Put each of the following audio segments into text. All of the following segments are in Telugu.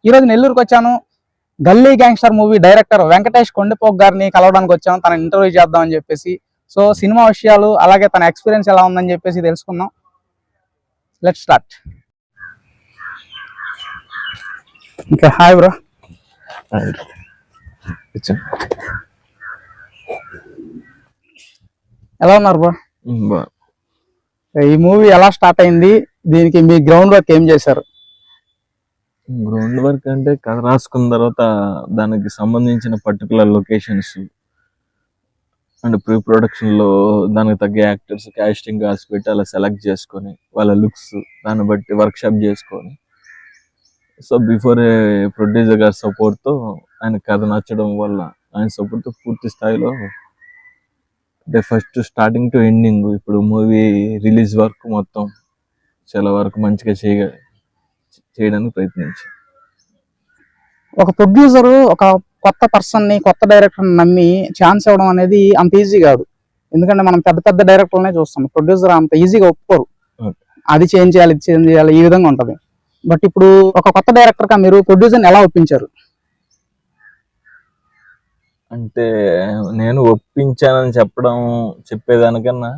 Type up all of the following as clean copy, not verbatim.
ఈరోజు నెల్లూరుకి వచ్చాను. గల్లీ గ్యాంగ్స్టర్ మూవీ డైరెక్టర్ వెంకటేష్ కొండపోక్ గారిని కలవడానికి వచ్చాను, తన ఇంటర్వ్యూ చేద్దామని చెప్పేసి. సో సినిమా విషయాలు అలాగే తన ఎక్స్పీరియన్స్ ఎలా ఉందని చెప్పేసి తెలుసుకుందాం. Let's start. Okay, hi bro. ఎలా ఉన్నారు బ్రో? ఈ మూవీ ఎలా స్టార్ట్ అయింది, దీనికి మీ గ్రౌండ్ వర్క్ ఏం చేశారు? గ్రౌండ్ వర్క్ అంటే కథ రాసుకున్న తర్వాత దానికి సంబంధించిన particular locations and pre production లో దానికి తగ్గ యాక్టర్స్ కాస్టింగ్ కాసి పెట్టి అలా సెలెక్ట్ చేసుకొని వాళ్ళ లుక్స్ దాన్ని బట్టి వర్క్ షాప్ చేసుకొని, సో బిఫోర్ ప్రొడ్యూసర్ గారి సపోర్ట్ తో ఆయన కథ నచ్చడం వల్ల ఆయన సపోర్ట్ తో పూర్తి స్థాయిలో అంటే ఫస్ట్ స్టార్టింగ్ టు ఎండింగ్ ఇప్పుడు మూవీ రిలీజ్ వరకు మొత్తం చాలా వరకు మంచిగా చేయడానికి ప్రయత్నించి. ఒక ప్రొడ్యూసర్ ఒక కొత్త పర్సన్ ని, కొత్త డైరెక్టర్ నమ్మి ఛాన్స్ ఇవ్వడం అనేది అంత ఈజీ కాదు. ఎందుకంటే మనం పెద్ద పెద్ద డైరెక్టర్లనే చూస్తాం, ప్రొడ్యూసర్ అంత ఈజీగా ఒప్పుకోరు. అది చేంజ్ చేయాలి, ఇది చేంజ్ చేయాలి, ఈ విధంగా ఉంటది. బట్ ఇప్పుడు ఒక కొత్త డైరెక్టర్ గా మీరు ప్రొడ్యూసర్ ఎలా ఒప్పించారు? అంటే నేను ఒప్పించానని చెప్పేదానికన్నా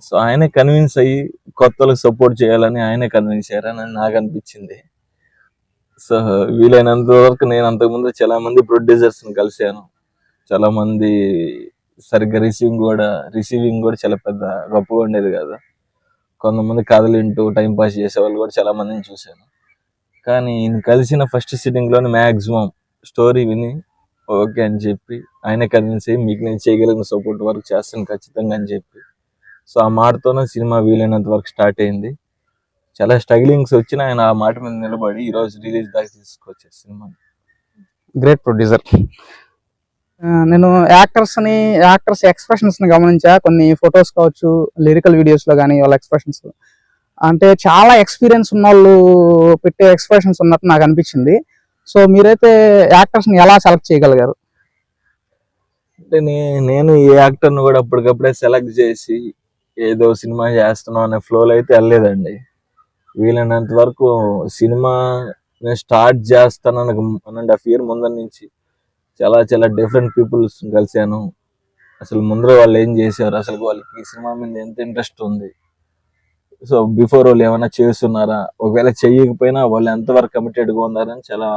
సో ఆయనే కన్విన్స్ అయ్యి కొత్తలకు సపోర్ట్ చేయాలని ఆయనే కన్విన్స్ అయ్యారని నాకు అనిపించింది. సో వీలైనంత వరకు నేను అంతకుముందు చాలా మంది ప్రొడ్యూసర్స్ ని కలిశాను. చాలా మంది సరిగ్గా రిసీవింగ్ కూడా చాలా పెద్ద గొప్పగా ఉండేది కాదు. కొంతమంది కథలు వింటూ టైం పాస్ చేసే వాళ్ళు కూడా చాలా మందిని చూశాను. కానీ కలిసిన ఫస్ట్ సిట్టింగ్ లోనే మ్యాక్సిమం స్టోరీ విని ఓకే అని చెప్పి ఆయన కన్విన్స్ అయ్యి మీకు నేను చేయగలిగిన సపోర్ట్ వర్క్ చేస్తాను ఖచ్చితంగా అని చెప్పి, సో ఆ మాటతోనే సినిమా వీలైనంత వరకు స్టార్ట్ అయింది. చాలా స్ట్రగ్లింగ్స్ వచ్చిన ఆయన ఆ మాట మీద నిలబడి ఈ రోజు రిలీజ్ దాకా తీసుకొచ్చే సినిమా. Great producer. నేను యాక్టర్స్ ఎక్స్ప్రెషన్స్ ని గమనించా, కొన్ని ఫొటోస్ కావచ్చు, లిరికల్ వీడియోస్ లో కానీ వాళ్ళ ఎక్స్ప్రెషన్స్ అంటే చాలా ఎక్స్పీరియన్స్ ఉన్న వాళ్ళు పెట్టే ఎక్స్ప్రెషన్స్ ఉన్నట్టు నాకు అనిపించింది. సో మీరైతే యాక్టర్స్ ని ఎలా సెలెక్ట్ చేయగలిగారు? అంటే నేను ఈ యాక్టర్ని కూడా అప్పటికప్పుడే సెలెక్ట్ చేసి ఏదో సినిమా చేస్తున్నాం అనే ఫ్లోలో అయితే వెళ్ళలేదండి. వీలైనంత వరకు సినిమా నేను స్టార్ట్ చేస్తాను 1.5 year ముందర నుంచి చాలా చాలా డిఫరెంట్ పీపుల్స్ కలిశాను. అసలు ముందర వాళ్ళు ఏం చేశారు, అసలు వాళ్ళకి సినిమా మీద ఎంత ఇంట్రెస్ట్ ఉంది, సో బిఫోర్ వాళ్ళు ఏమైనా చేస్తున్నారా, ఒకవేళ చేయకపోయినా వాళ్ళు ఎంతవరకు కమిటెడ్గా ఉన్నారని చాలా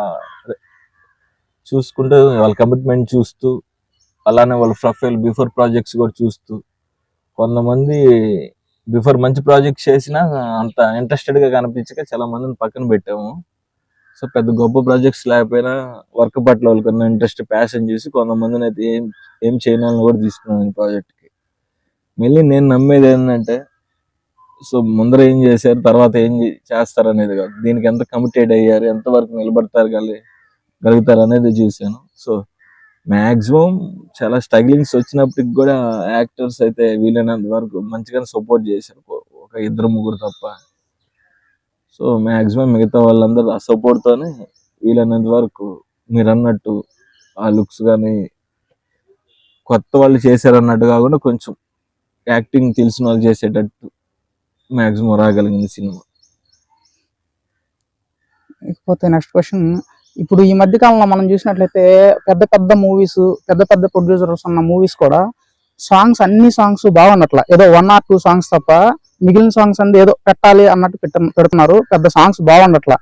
చూసుకుంటూ వాళ్ళ కమిట్మెంట్ చూస్తూ, అలానే వాళ్ళ ప్రొఫైల్ బిఫోర్ ప్రాజెక్ట్స్ కూడా చూస్తూ, కొంతమంది బిఫోర్ మంచి ప్రాజెక్ట్స్ చేసినా అంత ఇంట్రెస్టెడ్గా కనిపించక చాలా మందిని పక్కన పెట్టాము. సో పెద్ద గొప్ప ప్రాజెక్ట్స్ లేకపోయినా వర్క్ పట్ల వాళ్ళకన్నా ఇంట్రెస్ట్ ప్యాషన్ చేసి కొంతమందిని అయితే ఏం చేయని వాళ్ళని కూడా తీసుకున్నాను ఈ ప్రాజెక్ట్కి. మళ్ళీ నేను నమ్మేది ఏంటంటే సో ముందర ఏం చేశారు తర్వాత ఏం చేస్తారు అనేది కాదు, దీనికి ఎంత కమిటెడ్ అయ్యారు, ఎంతవరకు నిలబడతారు అనేది చూశాను. సో మ్యాక్సిమం చాలా స్ట్రగ్లింగ్స్ వచ్చినప్పటికి కూడా యాక్టర్స్ అయితే వీలైనంత వరకు మంచిగానే సపోర్ట్ చేశారు, ఒక 2-3 తప్ప. సో మ్యాక్సిమం మిగతా వాళ్ళందరూ ఆ సపోర్ట్తోనే వీలైనంత వరకు మీరు అన్నట్టు ఆ లుక్స్ కానీ కొత్త వాళ్ళు చేశారన్నట్టు కాకుండా కొంచెం యాక్టింగ్ తెలిసిన వాళ్ళు చేసేటట్టు మ్యాక్సిమం రాగలిగింది సినిమా. ఇకపోతే నెక్స్ట్ క్వశ్చన్, ఇప్పుడు ఈ మధ్య కాలంలో మనం చూసినట్లయితే పెద్ద పెద్ద మూవీస్, పెద్ద పెద్ద ప్రొడ్యూసర్స్ ఉన్న మూవీస్ కూడా అన్ని సాంగ్స్ బాగున్నట్ల, ఏదో 1 or 2 సాంగ్స్ తప్ప మిగిలిన సాంగ్స్ అంతా ఏదో పెట్టాలి అన్నట్టు పెడుతున్నారు, పెద్ద సాంగ్స్ బాగుండట్ల.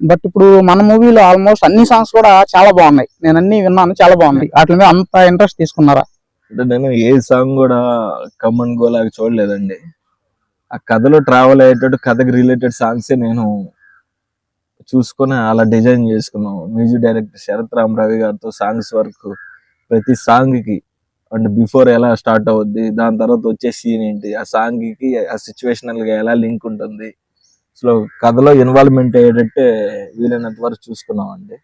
బట్ ఇప్పుడు మన మూవీలో ఆల్మోస్ట్ అన్ని సాంగ్స్ కూడా చాలా బాగున్నాయి, నేను అన్ని విన్నాను, చాలా బాగున్నాయి. వాటి మీద అంత ఇంట్రెస్ట్ తీసుకున్నారా? అంటే నేను ఏ సాంగ్ కూడా కమన్ గో లాగా చూడలేదండి. ఆ కథలో ట్రావెల్ అయ్యేటట్టు కథకి రిలేటెడ్ సాంగ్సే నేను చూసుకొని అలా డిజైన్ చేసుకున్నాం. మ్యూజిక్ డైరెక్టర్ శరత్ రామ్ రవి గారితో సాంగ్స్ వరకు ప్రతి సాంగ్ కి అండ్ బిఫోర్ ఎలా స్టార్ట్ అవుద్ది, దాని తర్వాత వచ్చే సీన్ ఏంటి, ఆ సాంగ్ కి ఆ సిచ్యువేషనల్ గా ఎలా లింక్ ఉంటుంది, సో కథలో ఇన్వాల్వ్మెంట్ అయ్యేటట్టే వీలైనంత వరకు చూసుకున్నాం అండి.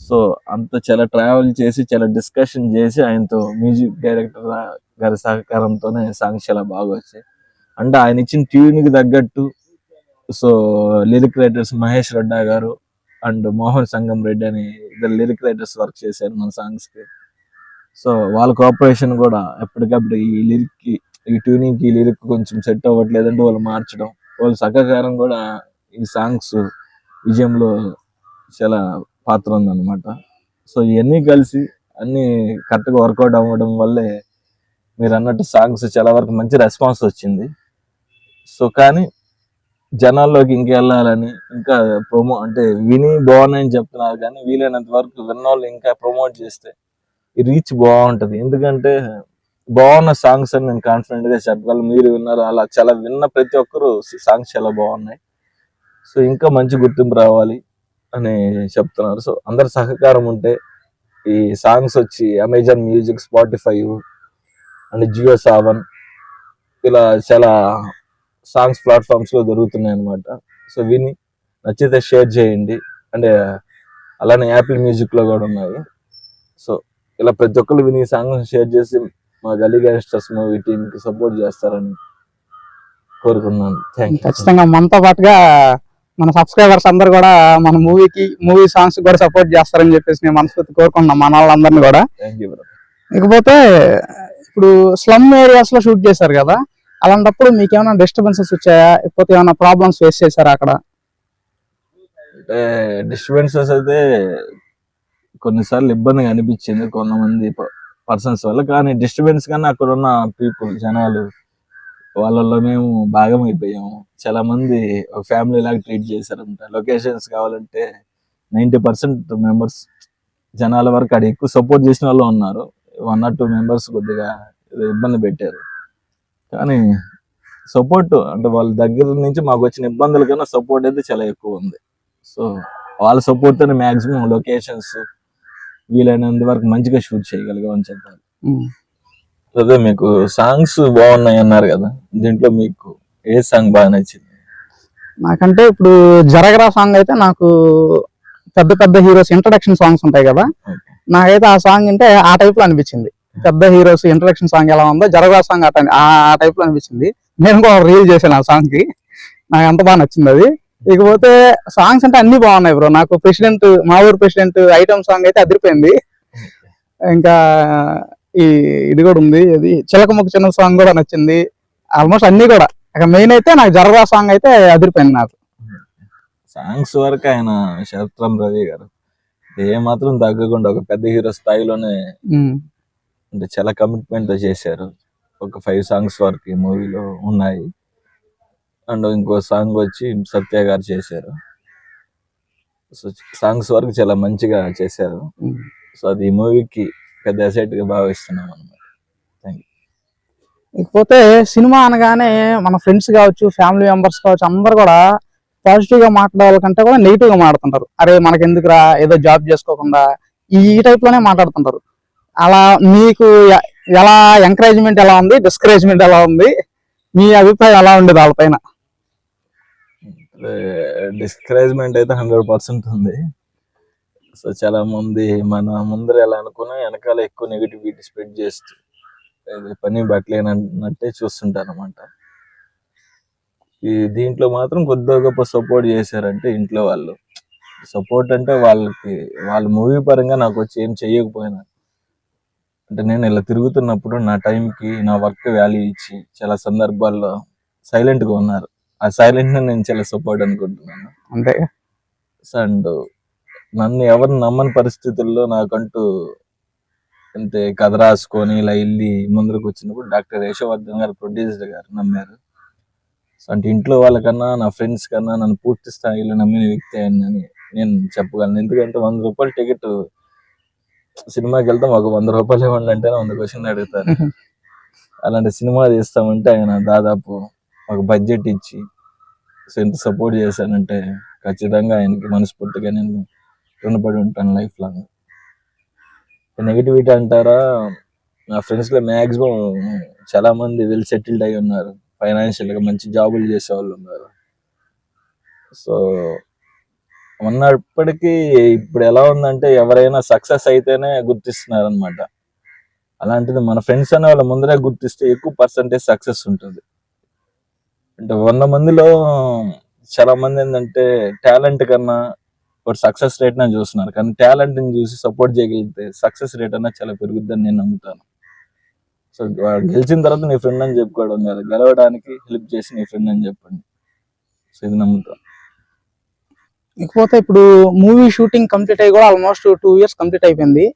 సో అంత చాలా ట్రావెల్ చేసి చాలా డిస్కషన్ చేసి ఆయనతో మ్యూజిక్ డైరెక్టర్ గారి సహకారంతోనే సాంగ్స్ చాలా బాగా వచ్చాయి. అంటే ఆయన ఇచ్చిన ట్యూన్ కి తగ్గట్టు సో లిరిక్ రైటర్స్ మహేష్ రెడ్డా గారు అండ్ మోహన్ సంగం రెడ్డి అని ఇద్దరు లిరిక్ రైటర్స్ వర్క్ చేశారు మన సాంగ్స్ కి. సో వాళ్ళ కోఆపరేషన్ కూడా ఎప్పటికప్పుడు ఈ ట్యూనింగ్ కి లిరిక్ కొంచెం సెట్ అవ్వట్లేదంటే వాళ్ళు మార్చడం, వాళ్ళ సహకారం కూడా ఈ సాంగ్స్ విజయంలో చాలా పాత్ర ఉందన్నమాట. సో ఇవన్నీ కలిసి అన్ని కరెక్ట్గా వర్కౌట్ అవ్వడం వల్లే మీరు అన్నట్టు సాంగ్స్ చాలా వరకు మంచి రెస్పాన్స్ వచ్చింది. సో కానీ జనాల్లోకి ఇంకెళ్ళాలని ఇంకా అంటే విని బాగున్నాయని చెప్తున్నారు, కానీ వీలైనంత వరకు విన్నోళ్ళు ఇంకా ప్రమోట్ చేస్తే ఈ రీచ్ బాగుంటది. ఎందుకంటే బాగున్న సాంగ్స్ అని నేను కాన్ఫిడెంట్ గా చెప్పగలను. మీరు విన్నారు, అలా చాలా విన్న ప్రతి ఒక్కరు సాంగ్స్ చాలా బాగున్నాయి. సో ఇంకా మంచి గుర్తింపు రావాలి అని చెప్తున్నారు. సో అందరి సహకారం ఉంటే ఈ సాంగ్స్ వచ్చి Amazon music, Spotify and Jio Saavn ఇలా చాలా సాంగ్స్ ప్లాట్ఫామ్స్ లో దొరుకుతున్నాయి అనమాట. సో విని నచ్చితే షేర్ చేయండి. అంటే అలానే యాపిల్ మ్యూజిక్ లో కూడా ఉన్నాయి. సో ఇలా ప్రతి ఒక్కరు విని సాంగ్ షేర్ చేసి మా గల్లీ గ్యాంగ్స్టర్స్ మూవీ టీమ్ కి సపోర్ట్ చేస్తారని కోరుకున్నాను. Thank you. ఖచ్చితంగా మనతో పాటుగా మన సబ్స్క్రైబర్స్ అందరు కూడా మన మూవీ సాంగ్స్ కూడా సపోర్ట్ చేస్తారని చెప్పేసి నేను మనస్ఫూర్తి కోరుకుంటున్నాం మన వాళ్ళందరినీ కూడా. Thank you bro. ఇకపోతే ఇప్పుడు స్లమ్ ఏరియాస్ లో షూట్ చేశారు కదా, అలాంటప్పుడు మీకు ఏమైనా డిస్టర్బెన్సెస్ వచ్చాయా, లేకపోతే ఏమైనా ప్రాబ్లమ్స్ ఫేస్ చేశారా అక్కడ? అంటే డిస్టర్బెన్సెస్ అయితే కొన్నిసార్లు ఇబ్బందిగా అనిపించింది కొంతమంది పర్సన్స్ వల్ల. కానీ డిస్టర్బెన్స్ కన్నా అక్కడ ఉన్న పీపుల్, జనాలు, వాళ్ళల్లో మేము భాగం అయిపోయాము. చాలా మంది ఒక ఫ్యామిలీ లాగా ట్రీట్ చేశారంట. లొకేషన్స్ కావాలంటే 90% మెంబర్స్ జనాల వరకు అక్కడ ఎక్కువ సపోర్ట్ చేసిన వాళ్ళు ఉన్నారు. 1 or 2 మెంబర్స్ కొద్దిగా ఇబ్బంది పెట్టారు. కానీ సపోర్ట్ అంటే వాళ్ళ దగ్గర నుంచి మాకు వచ్చిన ఇబ్బందుల కన్నా సపోర్ట్ అయితే చాలా ఎక్కువ ఉంది. సో వాళ్ళ సపోర్ట్ తోనే మాక్సిమం లొకేషన్స్ వీలైనంత వరకు మంచిగా షూట్ చేయగలిగాం అని చెప్పాలి. అదే మీకు సాంగ్స్ బాగున్నాయి అన్నారు కదా, దీంట్లో మీకు ఏ సాంగ్ బాగా నచ్చింది? నాకంటే ఇప్పుడు జరగరా సాంగ్ అయితే నాకు పెద్ద పెద్ద హీరోస్ ఇంట్రడక్షన్ సాంగ్స్ ఉంటాయి కదా, నాకైతే ఆ సాంగ్ అంటే ఆ టైప్ లో అనిపించింది. పెద్ద హీరోస్ ఇంట్రడక్షన్ సాంగ్ ఎలా ఉందో జరగరా సాంగ్ ఆ టైప్ లో అనిపించింది. నేను కూడా రీల్ చేశాను ఆ సాంగ్ కి, నాకు అంత బాగా నచ్చింది అది. ఇకపోతే సాంగ్స్ అంటే అన్ని బాగున్నాయి బ్రో. నాకు మా ఊరు ప్రెసిడెంట్ ఐటమ్ సాంగ్ అయితే అదిరిపోయింది. ఇంకా ఇది కూడా ఉంది, అది చిలకముక్క చిన్న సాంగ్ కూడా నచ్చింది. ఆల్మోస్ట్ అన్ని కూడా. మెయిన్ అయితే నాకు జరగా సాంగ్ అయితే అదిరిపోయింది నాకు. సాంగ్స్ వరకు ఆయన శరత్రం రవి గారు ఏ మాత్రం తగ్గకుండా ఒక పెద్ద హీరో స్థాయిలోనే అంటే చాలా కమిట్మెంట్ తో చేశారు. ఒక 5 సాంగ్స్ వరకు ఈ మూవీలో ఉన్నాయి. అండ్ ఇంకో సాంగ్ వచ్చి సత్య గారు చేశారు. సో సాంగ్స్ వరకు చాలా మంచిగా చేశారు. సో అది ఈ మూవీకి పెద్ద అసెట్ గా భావిస్తున్నాం అనమాట. Thank you. ఇకపోతే సినిమా అనగానే మన ఫ్రెండ్స్ కావచ్చు, ఫ్యామిలీ మెంబర్స్ కావచ్చు, అందరు కూడా పాజిటివ్ గా మాట్లాడాలి కంటే కూడా నెగిటివ్ గా మాట్లాడుతుంటారు. అరే మనకి ఎందుకురా, ఏదో జాబ్ చేసుకోకుండా, ఈ టైప్ లోనే మాట్లాడుతుంటారు. అలా మీకు ఎలా ఎంకరేజ్మెంట్ ఎలా ఉంది, డిస్కరేజ్మెంట్ ఎలా ఉంది, మీ అభిప్రాయం ఎలా ఉండేది వాళ్ళపైన? డిస్కరేజ్మెంట్ అయితే 100% ఉంది. సో చాలా మంది మన ముందర ఎలా అనుకున్నా వెనకాల ఎక్కువ నెగిటివిటీ స్ప్రెడ్ చేస్తూ పని బట్టలేనట్టే చూస్తుంటారు అనమాట. ఈ దీంట్లో మాత్రం కొద్దిగా గొప్ప సపోర్ట్ చేశారంటే ఇంట్లో వాళ్ళు. సపోర్ట్ అంటే వాళ్ళ మూవీ పరంగా నాకు వచ్చి ఏం చెయ్యకపోయినా, అంటే నేను ఇలా తిరుగుతున్నప్పుడు నా టైంకి నా వర్క్ వాల్యూ ఇచ్చి చాలా సందర్భాల్లో సైలెంట్ గా ఉన్నారు. ఆ సైలెంట్ నేను చాలా సపోర్ట్ అనుకుంటున్నాను. అంతే. అండ్ నన్ను ఎవరు నమ్మని పరిస్థితుల్లో నాకంటూ అంటే కథ రాసుకొని ఇలా వెళ్ళి ముందరకు వచ్చినప్పుడు డాక్టర్ యశవర్ధన్ గారు, ప్రొడ్యూసర్ గారు నమ్మారు. అంటే ఇంట్లో వాళ్ళకన్నా నా ఫ్రెండ్స్ కన్నా నన్ను పూర్తి స్థాయిలో నమ్మిన వ్యక్తి అని నేను చెప్పగలను. ఎందుకంటే 100 రూపాయల టికెట్ సినిమాకి వెళ్తాం, ఒక 100 రూపాయలు ఇవ్వండి అంటే 100 క్వశ్చన్లు అడుగుతారు. అలాంటి సినిమా తీస్తామంటే ఆయన దాదాపు ఒక బడ్జెట్ ఇచ్చి సో ఎంత సపోర్ట్ చేశానంటే ఖచ్చితంగా ఆయనకి మనస్ఫూర్తిగా నేను రుణపడి ఉంటాను లైఫ్ లాంగ్. నెగిటివిటీ అంటారా, నా ఫ్రెండ్స్ లో మ్యాక్సిమం చాలా మంది వెల్ సెటిల్డ్ అయి ఉన్నారు, ఫైనాన్షియల్ గా మంచి జాబులు చేసే వాళ్ళు ఉన్నారు. సో ఉన్నప్పటికీ ఇప్పుడు ఎలా ఉందంటే ఎవరైనా సక్సెస్ అయితేనే గుర్తిస్తున్నారు అనమాట. అలాంటిది మన ఫ్రెండ్స్ అనే వాళ్ళ ముందరే గుర్తిస్తే ఎక్కువ పర్సెంటేజ్ సక్సెస్ ఉంటుంది. అంటే 100 మందిలో చాలా మంది ఏంటంటే టాలెంట్ కన్నా ఒక సక్సెస్ రేట్ నా చూస్తున్నారు, కానీ టాలెంట్ ని చూసి సపోర్ట్ చేయగలిగితే సక్సెస్ రేట్ అన్నా చాలా పెరుగుద్దని నేను నమ్ముతాను. సో గెలిచిన తర్వాత నీ ఫ్రెండ్ అని చెప్పుకోవడం కాదు, గెలవడానికి హెల్ప్ చేసి నీ ఫ్రెండ్ అని చెప్పండి. సో ఇది నమ్ముతాను. ఇకపోతే ఇప్పుడు మూవీ షూటింగ్ కంప్లీట్ అయ్యి కూడా ఆల్మోస్ట్ 2 years కంప్లీట్ అయిపోయింది.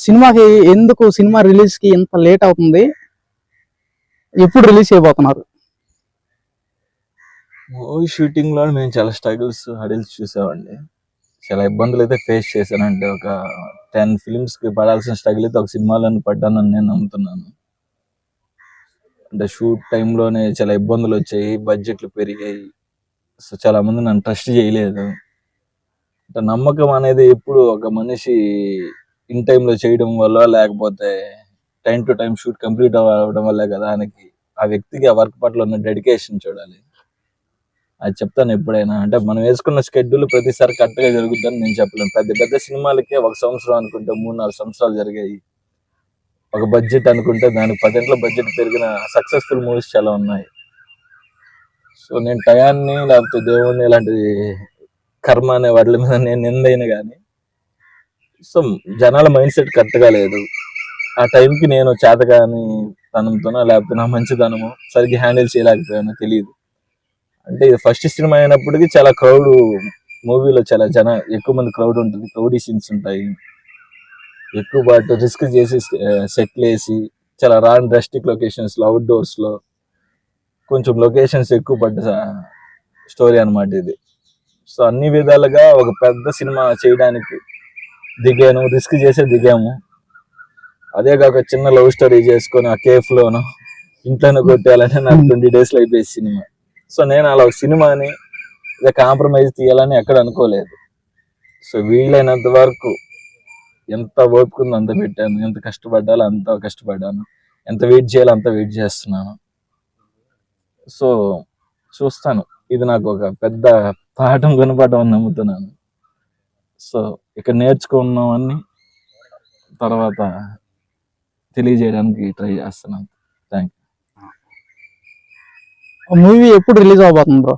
సినిమాకి ఎందుకు సినిమా రిలీజ్ కి ఇంత లేట్ అవుతుంది? ఎప్పుడు రిలీజ్ చేయబోతున్నారు? మూవీ షూటింగ్ లో మేము చాలా స్ట్రగుల్స్ హడిల్స్ చూసామండి. చాలా ఇబ్బందులు అయితే ఫేస్ చేశానంటే ఒక 10 ఫిల్మ్స్ కి పడాల్సిన స్ట్రగుల్ అయితే ఒక సినిమాలను పడ్డానని నేను నమ్ముతున్నాను. అంటే షూట్ టైంలోనే చాలా ఇబ్బందులు వచ్చాయి, బడ్జెట్లు పెరిగాయి. సో చాలా మంది నన్ను ట్రస్ట్ చేయలేదు. అంటే నమ్మకం అనేది ఎప్పుడు ఒక మనిషి ఇన్ టైంలో చేయడం వల్ల లేకపోతే time to time shoot complete అవ్వడం వల్లే కదా ఆయనకి ఆ వ్యక్తికి ఆ వర్క్ పట్ల ఉన్న డెడికేషన్ చూడాలి. అది చెప్తాను ఎప్పుడైనా. అంటే మనం వేసుకున్న షెడ్యూల్ ప్రతిసారి కరెక్ట్ గా జరుగుతుందని నేను చెప్పలేను. పెద్ద పెద్ద సినిమాలకే 1 సంవత్సరం అనుకుంటే 3-4 సంవత్సరాలు జరిగాయి. ఒక బడ్జెట్ అనుకుంటే దానికి 10 ఇంట్ల బడ్జెట్ పెరిగిన సక్సెస్ఫుల్ మూవీస్ చాలా ఉన్నాయి. సో నేను టయాన్ని లేకపోతే దేవుణ్ణి ఇలాంటి కర్మ అనే వాటి మీద నేను నిందైన కానీ సో జనాల మైండ్ సెట్ కరెక్ట్ గా లేదు. ఆ టైంకి నేను చేతగాని తనంతోనో లేకపోతే నా మంచితనమో సరిగ్గా హ్యాండిల్ చేయలేకపోయానో తెలియదు. అంటే ఇది ఫస్ట్ సినిమా అయినప్పటికీ చాలా క్రౌడ్, మూవీలో చాలా ఎక్కువ మంది క్రౌడ్ ఉంటుంది, క్రౌడీ సీన్స్ ఉంటాయి. ఎక్కువ పాటు రిస్క్ చేసి సెట్లు వేసి చాలా డ్రస్టిక్ లొకేషన్స్ లో, అవుట్డోర్స్ లో కొంచెం లొకేషన్స్ ఎక్కువ పడ్డ స్టోరీ అన్నమాట ఇది. సో అన్ని విధాలుగా ఒక పెద్ద సినిమా చేయడానికి దిగాను, రిస్క్ చేసే దిగాము. అదే కాక చిన్న లవ్ స్టోరీ చేసుకొని ఆ కేఫ్ లోను ఇంట్లోనే కొట్టేయాలంటే నాకు 20 days లో అయిపోయేది సినిమా. సో నేను అలా ఒక సినిమాని కాంప్రమైజ్ తీయాలని ఎక్కడ అనుకోలేదు. సో వీలైనంత వరకు ఎంత ఓపిక ఉందో అంత పెట్టాను, ఎంత కష్టపడ్డాలో అంత కష్టపడ్డాను, ఎంత వెయిట్ చేయాలో అంత వెయిట్ చేస్తున్నాను. సో చూస్తాను, ఇది నాకు ఒక పెద్ద పాఠం గుణపాఠం అని నమ్ముతున్నాను. సో ఇక్కడ నేర్చుకున్నామని తర్వాత తెలియజేయడానికి ట్రై చేస్తున్నాను. థ్యాంక్ మూవీ ఎప్పుడు రిలీజ్ అవబోతుంది బ్రో?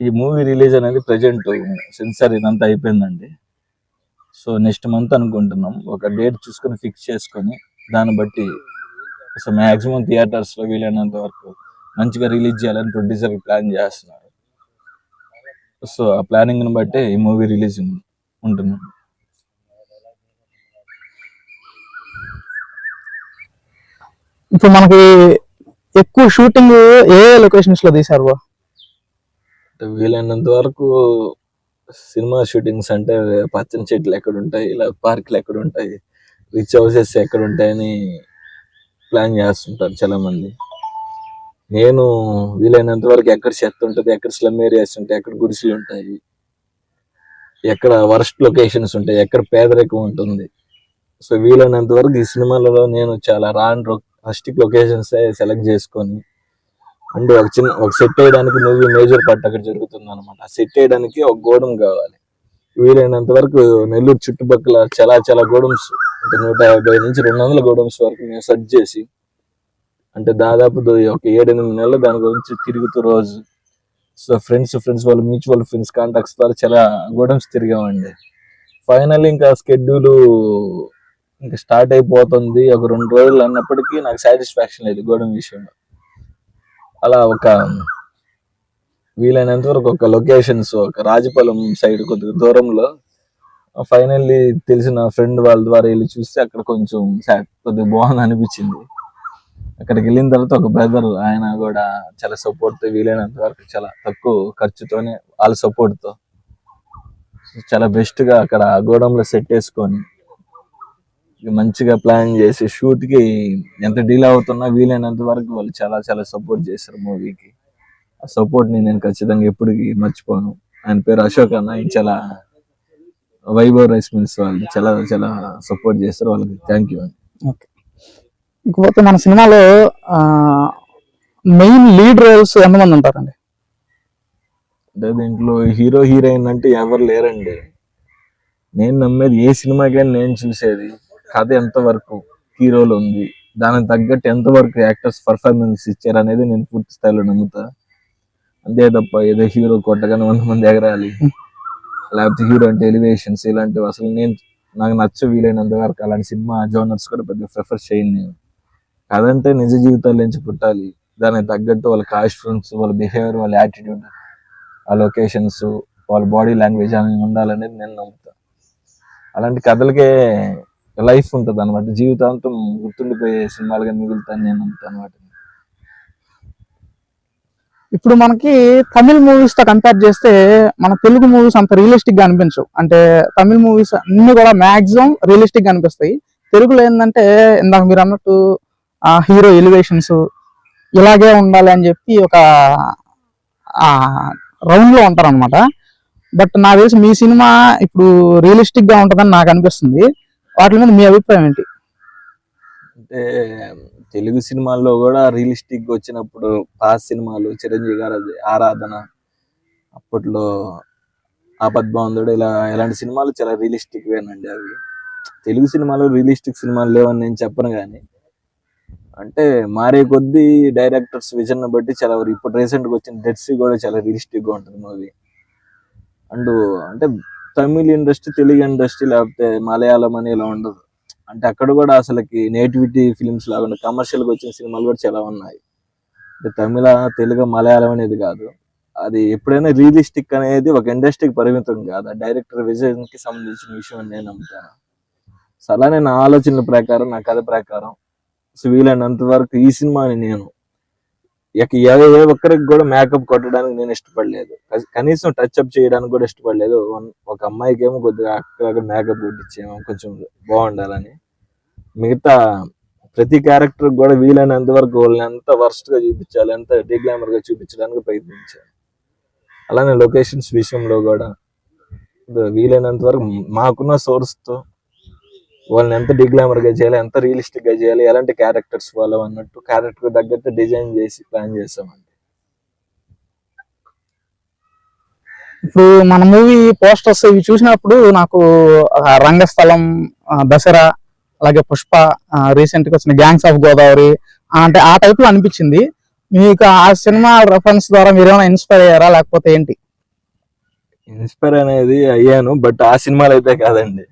ఈ మూవీ రిలీజ్ అనేది ప్రెజెంట్ సెన్సార్ ఇదంతా అయిపోయిందండి. సో నెక్స్ట్ మంత్ అనుకుంటున్నాం. ఒక డేట్ చూసుకొని ఫిక్స్ చేసుకొని దాన్ని బట్టి సో మ్యాక్సిమం థియేటర్స్ లో వీలైనంత వరకు మంచిగా రిలీజ్ చేయాలని ప్రొడ్యూసర్ ప్లాన్ చేస్తున్నారు. సో ఆ ప్లానింగ్ ని బట్టి ఈ మూవీ రిలీజ్ ఉంటుంది. ఇప్పుడు మనకి ఎక్కువ షూటింగ్ ఏ లొకేషన్స్ లో తీసారు బ్రో? వీలైనంత వరకు సినిమా షూటింగ్స్ అంటే పచ్చని చెట్లు ఎక్కడ ఉంటాయి, ఇలా పార్కులు ఎక్కడ ఉంటాయి, రిచ్ హౌసెస్ ఎక్కడ ఉంటాయని ప్లాన్ చేస్తుంటారు చాలా మంది. నేను వీలైనంత వరకు ఎక్కడ చెత్త ఉంటుంది, ఎక్కడ స్లమ్ ఏరియాస్ ఉంటాయి, ఎక్కడ గుడిసెలు ఉంటాయి, ఎక్కడ వర్స్ట్ లొకేషన్స్ ఉంటాయి, ఎక్కడ పేదరికం ఉంటుంది. సో వీలైనంత వరకు ఈ సినిమాలలో నేను చాలా రస్టిక్ లొకేషన్స్ సెలెక్ట్ చేసుకొని అంటే ఒక సెట్ వేయడానికి మూవీ మేజర్ పార్ట్ అక్కడ జరుగుతుంది అనమాట. ఆ సెట్ వేయడానికి ఒక గోడం కావాలి. వీలైనంత వరకు నెల్లూరు చుట్టుపక్కల చాలా గోడమ్స్ అంటే 150 నుంచి 200 గోడమ్స్ వరకు మేము సెర్చ్ చేసి అంటే దాదాపు ఒక 7-8 నెలలు దాని గురించి తిరుగుతూ రోజు సో ఫ్రెండ్స్ వాళ్ళు మ్యూచువల్ ఫ్రెండ్స్ కాంటాక్ట్స్ ద్వారా చాలా గోడమ్స్ తిరిగామండి. ఫైనల్ ఇంకా షెడ్యూల్ ఇంకా స్టార్ట్ అయిపోతుంది, ఒక 2 రోజులు అన్నప్పటికీ నాకు సాటిస్ఫాక్షన్ లేదు గోడం విషయంలో. అలా ఒక వీలైనంత వరకు ఒక లొకేషన్స్ ఒక రాజపాలెం సైడ్ కొద్దిగా దూరంలో ఫైనల్లీ తెలిసిన ఫ్రెండ్ వాళ్ళ ద్వారా వెళ్ళి చూస్తే అక్కడ కొంచెం కొద్దిగా బాగుంది అనిపించింది. అక్కడికి వెళ్ళిన తర్వాత ఒక బ్రదర్, ఆయన కూడా చాలా సపోర్ట్, వీలైనంత వరకు చాలా తక్కువ ఖర్చుతోనే వాళ్ళ సపోర్ట్తో చాలా బెస్ట్ గా అక్కడ గోడంలో సెట్ వేసుకొని మంచిగా ప్లాన్ చేసి షూట్ కి ఎంత డీల్ అవుతున్నా వీలైనంత వరకు వాళ్ళు చాలా సపోర్ట్ చేశారు మూవీకి. ఆ సపోర్ట్ ని నేను ఖచ్చితంగా ఎప్పటికీ మర్చిపోను. ఆయన పేరు అశోక్ అన్న, ఆయన చాలా వైభవ్ రైస్ మిల్స్ వాళ్ళు చాలా సపోర్ట్ చేస్తారు, వాళ్ళకి థ్యాంక్ యూ అండి. ఓకే, ఇకపోతే మన సినిమాలో మెయిన్ లీడ్ రోల్స్ ఎంతమంది ఉంటారండి? అంటే దీంట్లో హీరో హీరోయిన్ అంటే ఎవరు లేరండి. నేను నమ్మేది ఏ సినిమాకైనా నేను చూసేది కథ ఎంతవరకు హీరోలు ఉంది, దానికి తగ్గట్టు ఎంతవరకు యాక్టర్స్ పర్ఫార్మెన్స్ ఇచ్చారు అనేది నేను పూర్తి స్థాయిలో నమ్ముతా. అంతే తప్ప ఏదో హీరో కొట్టగానే 100 మంది ఎగరాలి లేకపోతే హీరో అంటే ఎలివేషన్స్ ఇలాంటివి అసలు నాకు నచ్చ. వీలైనంత వరకు అలాంటి సినిమా జోనర్స్ కూడా పెద్దగా ప్రిఫర్ చేయను నేను. కదంటే నిజ జీవితాల నుంచి పుట్టాలి, దానికి తగ్గట్టు వాళ్ళ కాస్ట్యూమ్స్, వాళ్ళ బిహేవియర్, వాళ్ళ యాటిట్యూడ్ ఆ లొకేషన్స్, వాళ్ళ బాడీ లాంగ్వేజ్ అని ఉండాలనేది నేను నమ్ముతాను. అలాంటి కథలకే లైఫ్ ఉంటుంది అనమాట, జీవితాంతం గుర్తుండిపోయే సినిమాలుగా మిగులుతాను నేను నమ్ముతాను వాటిని. ఇప్పుడు మనకి తమిళ మూవీస్ తో కంపేర్ చేస్తే మన తెలుగు మూవీస్ అంత రియలిస్టిక్ గా అనిపించవు. అంటే తమిళ మూవీస్ అన్ని కూడా మాక్సిమం రియలిస్టిక్ గా అనిపిస్తాయి. తెలుగులో ఏంటంటే ఇందాక మీరు అన్నట్టు ఆ హీరో ఎలివేషన్స్ ఇలాగే ఉండాలి అని చెప్పి ఒక రౌండ్ లో ఉంటారు అనమాట. బట్ నాకు తెలిసి మీ సినిమా ఇప్పుడు రియలిస్టిక్ గా ఉంటుందని నాకు అనిపిస్తుంది. వాటి మీద మీ అభిప్రాయం ఏంటి? అంటే తెలుగు సినిమాల్లో కూడా రియలిస్టిక్ వచ్చినప్పుడు పాత సినిమాలు చిరంజీవి గారు ఆరాధన, అప్పట్లో ఆపద్బాంధుడు, ఇలాంటి సినిమాలు చాలా రియలిస్టిక్ వేనండి అవి. తెలుగు సినిమాలు రియలిస్టిక్ సినిమాలు లేవని నేను చెప్పను, కానీ అంటే మారే కొద్దీ డైరెక్టర్స్ విజన్ బట్టి చాలా ఇప్పుడు రీసెంట్ గా వచ్చిన డెడ్సీ కూడా చాలా రియలిస్టిక్ గా ఉంటుంది మూవీ. అండ్ అంటే తమిళ ఇండస్ట్రీ, తెలుగు ఇండస్ట్రీ లేకపోతే మలయాళం అని ఇలా ఉండదు. అంటే అక్కడ కూడా అసలుకి నేటివిటీ ఫిలిమ్స్ లాగా కమర్షియల్ గా వచ్చిన సినిమాలు కూడా చాలా ఉన్నాయి. అంటే తమిళ, తెలుగు, మలయాళం అనేది కాదు, అది ఎప్పుడైనా రియలిస్టిక్ అనేది ఒక ఇండస్ట్రీకి పరిమితం కాదు, ఆ డైరెక్టర్ విజన్ కి సంబంధించిన విషయం అని నేను నమ్ముతాను. సో అలానే నా ఆలోచనల ప్రకారం, నా కథ ప్రకారం, సో వీలైనంత వరకు ఈ సినిమాని నేను ఏ ఒక్కరికి కూడా మేకప్ కొట్టడానికి నేను ఇష్టపడలేదు, కనీసం టచ్ అప్ చేయడానికి కూడా ఇష్టపడలేదు. ఒక అమ్మాయికి ఏమో కొద్దిగా అక్కడ మేకప్ కొట్టించేమో కొంచెం బాగుండాలని, మిగతా ప్రతి క్యారెక్టర్ కూడా వీలైనంత వరకు వాళ్ళని ఎంత వర్స్ట్ గా చూపించాలి, ఎంత డిగ్లామర్ గా చూపించడానికి ప్రయత్నించాను. అలానే లొకేషన్స్ విషయంలో కూడా వీలైనంత వరకు మాకున్న సోర్స్ తో వాళ్ళని ఎంత డిగ్లామర్ గా చేయాలి, ఎంత రియలిస్టిక్ గా చేయాలి, ఎలాంటి క్యారెక్టర్స్ వాళ్ళు అన్నట్టు క్యారెక్టర్ తగ్గట్టు డిజైన్ చేసి ప్లాన్ చేసామండి. ఇప్పుడు మన మూవీ పోస్టర్స్ ఇవి చూసినప్పుడు నాకు రంగస్థలం, దసరా, అలాగే పుష్ప, రీసెంట్ గా వచ్చిన గ్యాంగ్స్ ఆఫ్ గోదావరి అంటే ఆ టైప్ లో అనిపించింది. మీకు ఆ సినిమా రెఫరెన్స్ ద్వారా మీరు ఏమైనా ఇన్స్పైర్ అయ్యారా, లేకపోతే ఏంటి? ఇన్స్పైర్ అనేది అయ్యాను, బట్ ఆ సినిమాలు అయితే కాదండి.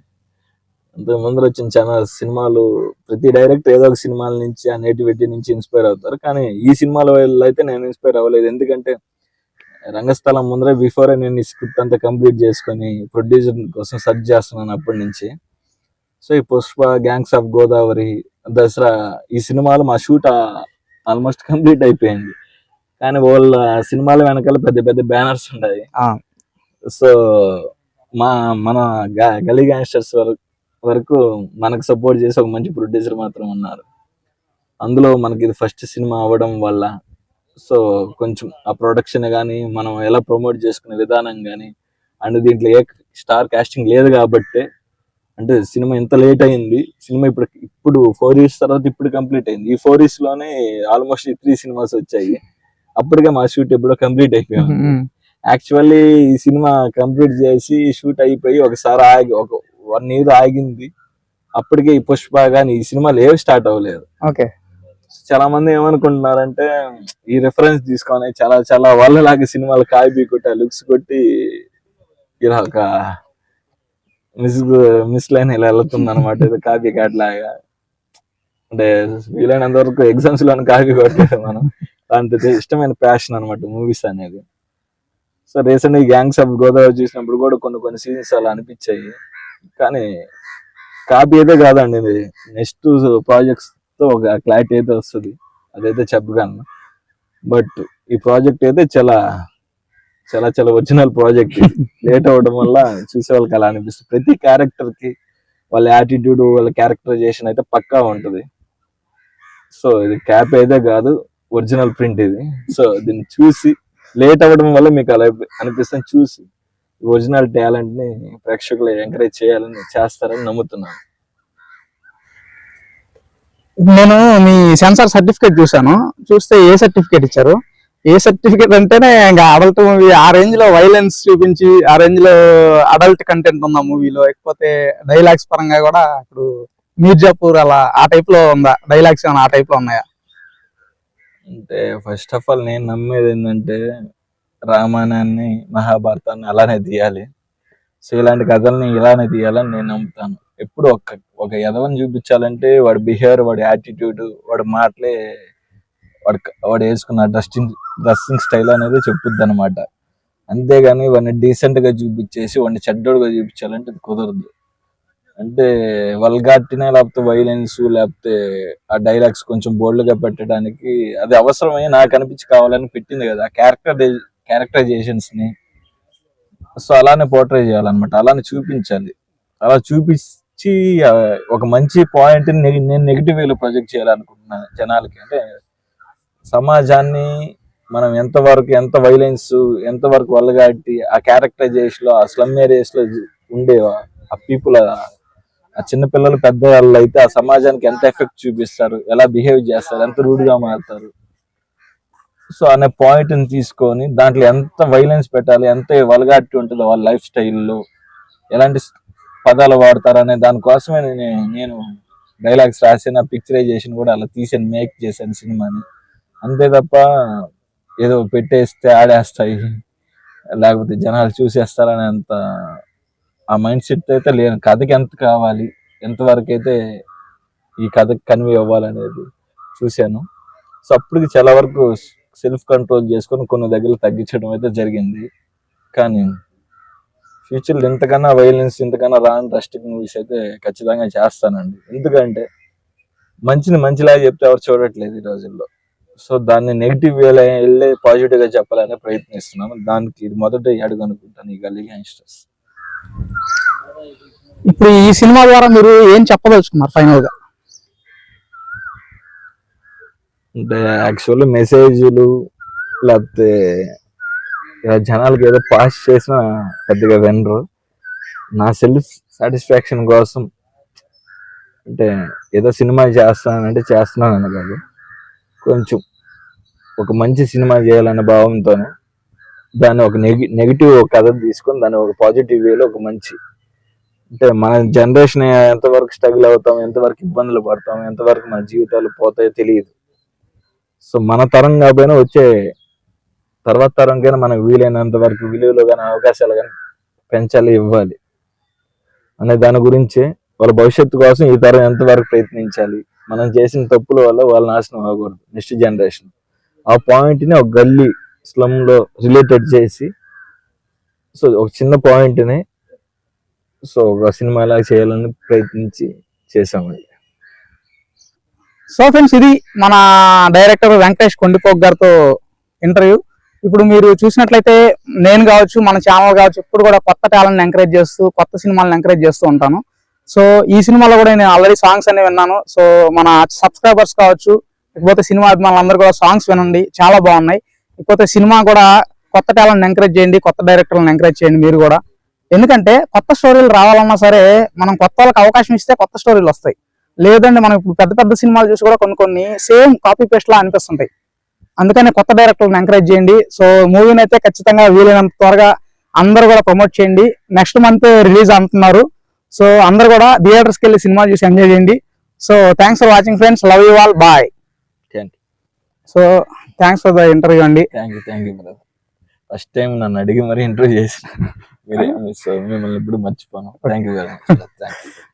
అంతకు ముందు వచ్చిన చాలా సినిమాలు, ప్రతి డైరెక్టర్ ఏదో ఒక సినిమాల నుంచి ఆ నేటివిటీ నుంచి ఇన్స్పైర్ అవుతారు, కానీ ఈ సినిమాల వల్ల అయితే నేను ఇన్స్పైర్ అవ్వలేదు. ఎందుకంటే రంగస్థలం ముందరే బిఫోర్ నేను ఈ స్క్రిప్ట్ అంతా కంప్లీట్ చేసుకొని ప్రొడ్యూసర్ కోసం సెర్చ్ చేస్తున్నాను అప్పటి నుంచి. సో ఈ పుష్ప, గ్యాంగ్స్ ఆఫ్ గోదావరి, దసరా ఈ సినిమాలు మా షూట్ ఆల్మోస్ట్ కంప్లీట్ అయిపోయింది, కానీ వాళ్ళ సినిమాల వెనకాల పెద్ద పెద్ద బ్యానర్స్ ఉన్నాయి. సో మన గలీ గ్యాంగ్స్టర్స్ వరకు మనకు సపోర్ట్ చేసి ఒక మంచి ప్రొడ్యూసర్ మాత్రం ఉన్నారు. అందులో మనకి ఇది ఫస్ట్ సినిమా అవ్వడం వల్ల సో కొంచెం ఆ ప్రొడక్షన్ కానీ, మనం ఎలా ప్రమోట్ చేసుకునే విధానం కానీ, అండ్ దీంట్లో ఏ స్టార్ కాస్టింగ్ లేదు కాబట్టి, అంటే సినిమా ఇంత లేట్ అయింది. సినిమా ఇప్పుడు 4 years తర్వాత ఇప్పుడు కంప్లీట్ అయింది. ఈ 4 years లోనే ఆల్మోస్ట్ 3 సినిమాస్ వచ్చాయి. అప్పటికే మా షూట్ ఎప్పుడో కంప్లీట్ అయిపోయింది. యాక్చువల్లీ ఈ సినిమా కంప్లీట్ చేసి షూట్ అయిపోయి ఒకసారి ఆగి ఒక 1 year ఆగింది. అప్పటికే ఈ పుష్ప కానీ ఈ సినిమాలు ఏవి స్టార్ట్ అవ్వలేదు. ఓకే, చాలా మంది ఏమనుకుంటున్నారంటే ఈ రెఫరెన్స్ తీసుకొని చాలా చాలా వాళ్ళలాగా సినిమాలు కాపీ కొట్టి లుక్స్ కొట్టి ఇలా ఒక మిస్ లైన్ ఇలా వెళ్తుంది అనమాట, ఇది కాపీ కాట్ లాగా. అంటే వీలైనంత వరకు ఎగ్జామ్స్ లోనే కాపీ కొట్టలేదు మనం, దాంతో ఇష్టమైన ప్యాషన్ అనమాట మూవీస్ అనేది. సో రీసెంట్ ఈ గ్యాంగ్స్ ఆఫ్ గోదావరి చూసినప్పుడు కూడా కొన్ని సీన్స్ అలా అనిపించాయి, కానీ కాపీ అయితే కాదండి, ఇది నెక్స్ట్ ప్రాజెక్ట్స్ తో ఒక క్లారిటీ అయితే వస్తుంది, అదైతే చెప్పగలను. బట్ ఈ ప్రాజెక్ట్ అయితే చాలా చాలా చాలా ఒరిజినల్ ప్రాజెక్ట్. లేట్ అవ్వడం వల్ల చూసే వాళ్ళకి అలా అనిపిస్తుంది. ప్రతి క్యారెక్టర్ కి వాళ్ళ యాటిట్యూడ్, వాళ్ళ క్యారెక్టరైజేషన్ అయితే పక్కా ఉంటది. సో ఇది క్యాప్ అయితే కాదు, ఒరిజినల్ ప్రింట్ ఇది. సో దీన్ని చూసి లేట్ అవ్వడం వల్ల మీకు అలా అనిపిస్తుంది, చూసి ఒరిజినల్ టాలెంట్ ని ప్రేక్షకులు ఎంకరేజ్ చేస్తారని నమ్ముతున్నాను. నేను మీ సెన్సార్ సర్టిఫికేట్ చూస్తే ఏ సర్టిఫికేట్ ఇచ్చారు? ఏ సర్టిఫికేట్ అంటేనే ఇంకా అడల్ట్ మూవీ, ఆ రేంజ్ లో వైలెన్స్ చూపించి, ఆ రేంజ్ లో అడల్ట్ కంటెంట్ ఉందా మూవీలో, లేకపోతే డైలాగ్స్ పరంగా కూడా ఇప్పుడు మీర్జాపూర్ అలా ఆ టైప్ లో ఉందా? డైలాగ్స్ ఏమైనా ఆ టైప్ లో ఉన్నాయా? అంటే ఫస్ట్ ఆఫ్ ఆల్ నేను నమ్మేది ఏంటంటే రామాయణాన్ని, మహాభారతాన్ని అలానే తీయాలి. సో ఇలాంటి కథల్ని ఇలానే తీయాలని నేను నమ్ముతాను. ఎప్పుడు ఒక యదవని చూపించాలంటే వాడి బిహేవియర్, వాడి యాటిట్యూడ్, వాడి మాటలే, వాడు వేసుకున్న డ్రెస్సింగ్ స్టైల్ అనేది చెప్పుద్ది అనమాట. అంతేగాని వాడిని డీసెంట్ గా చూపించేసి వాడిని చెడ్డోడుగా చూపించాలంటే అది కుదరదు. అంటే వల్గారిటీనే లేకపోతే వైలెన్స్ లేకపోతే ఆ డైలాగ్స్ కొంచెం బోల్డ్ గా పెట్టడానికి అది అవసరమై నాకు అనిపించి కావాలని పెట్టింది కదా ఆ క్యారెక్టరైజేషన్స్ ని. సో అలానే పోర్ట్రే చేయాలన్నమాట, అలానే చూపించాలి. అలా చూపించి ఒక మంచి పాయింట్ నేను నెగిటివ్ వేలో ప్రొజెక్ట్ చేయాలనుకుంటున్నాను జనాలకి. అంటే సమాజాన్ని మనం ఎంత వైలెన్స్, ఎంతవరకు వల్గారిటీ ఆ క్యారెక్టరైజేషన్ లో ఆ స్లమ్ ఏరియాస్ లో ఉండే ఆ పీపుల్, ఆ చిన్నపిల్లలు పెద్దవాళ్ళు అయితే ఆ సమాజానికి ఎంత ఎఫెక్ట్ చూపిస్తారు, ఎలా బిహేవ్ చేస్తారు, ఎంత రూడ్ గా మారుతారు. సో అనే పాయింట్ ని తీసుకొని దాంట్లో ఎంత వైలెన్స్ పెట్టాలి, ఎంత వల్గారిటీ ఉంటుందో వాళ్ళ లైఫ్ స్టైల్లో, ఎలాంటి పదాలు వాడతారు అనే దానికోసమే నేను డైలాగ్స్ రాసిన, పిక్చరైజేషన్ కూడా అలా తీసాను, మేక్ చేశాను సినిమాని. అంతే తప్ప ఏదో పెట్టేస్తే ఆడేస్తాయి లేకపోతే జనాలు చూసేస్తారనే అంత ఆ మైండ్ సెట్ అయితే లేను. కథకి ఎంత కావాలి, ఎంతవరకు అయితే ఈ కథకి కన్వే అవ్వాలనేది చూశాను. సో అప్పటికి చాలా వరకు సెల్ఫ్ కంట్రోల్ చేసుకొని కొన్ని దగ్గర తగ్గించడం అయితే జరిగింది. కానీ ఫ్యూచర్లో ఇంతకన్నా వైలెన్స్, ఇంతకన్నా డ్రస్టిక్ మూవీస్ అయితే ఖచ్చితంగా చేస్తానండి. ఎందుకంటే మంచిని మంచిలాగా చెప్తే ఎవరు చూడట్లేదు ఈ రోజుల్లో. సో దాన్ని నెగిటివ్ వేలో వెళ్ళి పాజిటివ్ గా చెప్పాలని ప్రయత్నిస్తున్నాను. దానికి ఇది మొదటి అడుగు అనుకుంటాను ఈ గల్లీ గ్యాంగ్స్టర్స్. ఇప్పుడు ఈ సినిమా ద్వారా మీరు ఏం చెప్పదలుచుకున్నారు ఫైనల్ గా? అంటే యాక్చువల్లీ మెసేజ్లు లేకపోతే జనాలకి ఏదో పాస్ చేసిన పెద్దగా వినరు. నా సెల్ఫ్ సాటిస్ఫాక్షన్ కోసం అంటే ఏదో సినిమా చేస్తానంటే చేస్తున్నాను కాదు, కొంచెం ఒక మంచి సినిమా చేయాలనే భావంతోనే దాన్ని ఒక నెగిటివ్ కథ తీసుకొని దాన్ని ఒక పాజిటివ్ వేలో ఒక మంచి, అంటే మన జనరేషన్ ఎంతవరకు స్ట్రగుల్ అవుతాం, ఎంతవరకు ఇబ్బందులు పడతాం, ఎంతవరకు మన జీవితాలు పోతాయో తెలియదు. సో మన తరం కాకపోయినా వచ్చే తర్వాత తరంకైనా మనకు వీలైనంత వరకు విలువలు కానీ అవకాశాలు కానీ పెంచాలి, ఇవ్వాలి అనే దాని గురించి, వాళ్ళ భవిష్యత్తు కోసం ఈ తరం ఎంతవరకు ప్రయత్నించాలి, మనం చేసిన తప్పుల వల్ల వాళ్ళ నాశనం అవ్వకూడదు నెక్స్ట్ జనరేషన్. ఆ పాయింట్ని ఒక గల్లీ స్లమ్ లో రిలేటెడ్ చేసి, సో ఒక చిన్న పాయింట్ని సో ఒక సినిమా లాగా చేయాలని ప్రయత్నించి చేసామండి. సో ఫ్రెండ్స్, ఇది మన డైరెక్టర్ వెంకటేష్ కొండిపోక్ గారితో ఇంటర్వ్యూ. ఇప్పుడు మీరు చూసినట్లయితే నేను కావచ్చు, మన ఛానల్ కావచ్చు, ఇప్పుడు కూడా కొత్త టాలెంట్ ఎంకరేజ్ చేస్తూ కొత్త సినిమాలను ఎంకరేజ్ చేస్తూ ఉంటాను. సో ఈ సినిమాలో కూడా నేను ఆల్రెడీ సాంగ్స్ అనేవి విన్నాను. సో మన సబ్స్క్రైబర్స్ కావచ్చు, ఇకపోతే సినిమా అభిమానులందరూ కూడా సాంగ్స్ వినండి, చాలా బాగున్నాయి. ఇకపోతే సినిమా కూడా కొత్త టాలెంట్ ఎంకరేజ్ చేయండి, కొత్త డైరెక్టర్లను ఎంకరేజ్ చేయండి మీరు కూడా. ఎందుకంటే కొత్త స్టోరీలు రావాలన్నా సరే మనం కొత్త వాళ్ళకి అవకాశం ఇస్తే కొత్త స్టోరీలు వస్తాయి. లేదంటే మనం ఇప్పుడు పెద్ద పెద్ద సినిమాలు చూసి కూడా కొన్ని సేమ్ కాపీ పేస్ట్ లా అనిపిస్తుంటాయి. అందుకని కొత్త డైరెక్టర్లను ఎంకరేజ్ చేయండి. సో మూవీని అయితే ఖచ్చితంగా వీలైనంత త్వరగా అందరూ కూడా ప్రమోట్ చేయండి. నెక్స్ట్ మంత్ రిలీజ్ అంటున్నారు. సో అందరూ కూడా థియేటర్స్కి వెళ్ళి సినిమా చూసి ఎంజాయ్ చేయండి. So thanks for watching friends, love you all, bye. So thanks for the interview అండి. Thank you brother. First time నన్ను అడిగి మరి ఇంటర్వ్యూ చేసిన మిమ్మల్ని ఎప్పుడు మర్చిపోను. Thank you very much.